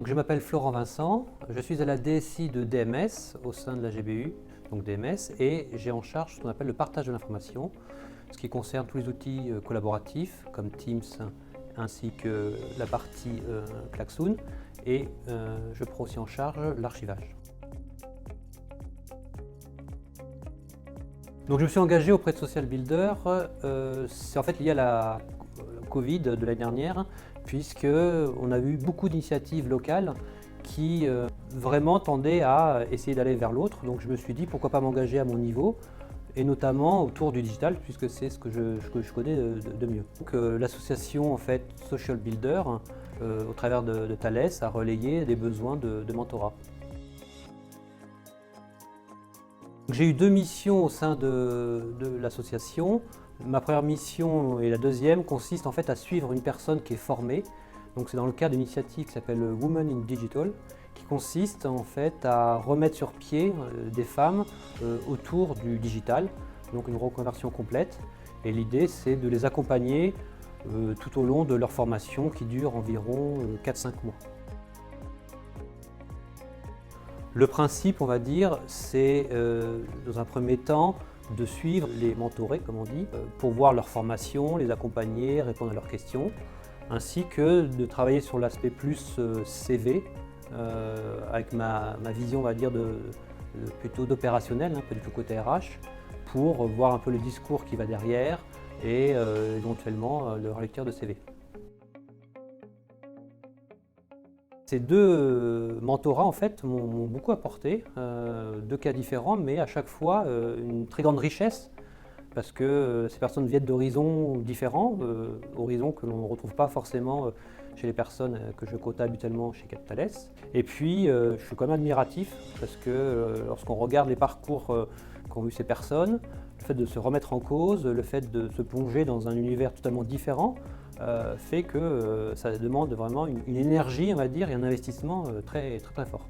Je m'appelle Florent Vincent, je suis à la DSI de DMS au sein de la GBU, donc DMS, et j'ai en charge ce qu'on appelle le partage de l'information, ce qui concerne tous les outils collaboratifs comme Teams ainsi que la partie Klaxoon, et je prends aussi en charge l'archivage. Donc je me suis engagé auprès de Social Builder, c'est en fait lié à la Covid de l'année dernière, puisqu'on a eu beaucoup d'initiatives locales qui vraiment tendaient à essayer d'aller vers l'autre. Donc je me suis dit pourquoi pas m'engager à mon niveau, et notamment autour du digital, puisque c'est ce que je connais de mieux. Donc l'association en fait Social Builder, au travers de Thales, a relayé des besoins de mentorat. J'ai eu deux missions au sein de l'association. Ma première mission et la deuxième consistent en fait à suivre une personne qui est formée. Donc c'est dans le cadre d'une initiative qui s'appelle Women in Digital, qui consiste en fait à remettre sur pied des femmes autour du digital, donc une reconversion complète. Et l'idée c'est de les accompagner tout au long de leur formation qui dure environ 4-5 mois. Le principe, on va dire, c'est dans un premier temps de suivre les mentorés, comme on dit, pour voir leur formation, les accompagner, répondre à leurs questions, ainsi que de travailler sur l'aspect plus CV, avec ma vision, on va dire, plutôt d'opérationnel, pas du tout côté RH, pour voir un peu le discours qui va derrière et éventuellement leur lecture de CV. Ces deux mentorats en fait m'ont beaucoup apporté, deux cas différents, mais à chaque fois une très grande richesse, parce que ces personnes viennent d'horizons différents, horizons que l'on ne retrouve pas forcément chez les personnes que je côtoie habituellement chez Thales. Et puis je suis quand même admiratif, parce que lorsqu'on regarde les parcours qu'ont eu ces personnes, le fait de se remettre en cause, le fait de se plonger dans un univers totalement différent, fait que ça demande vraiment une énergie, on va dire, et un investissement très fort.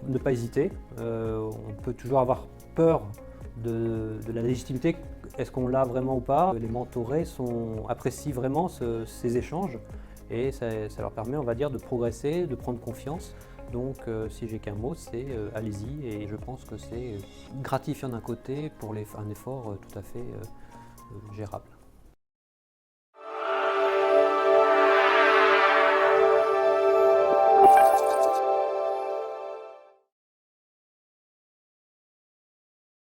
Ne pas hésiter, on peut toujours avoir peur de la légitimité, est-ce qu'on l'a vraiment ou pas. Les mentorés apprécient vraiment ces échanges et ça leur permet, on va dire, de progresser, de prendre confiance. Donc si j'ai qu'un mot, c'est allez-y, et je pense que c'est gratifiant d'un côté pour un effort tout à fait gérable.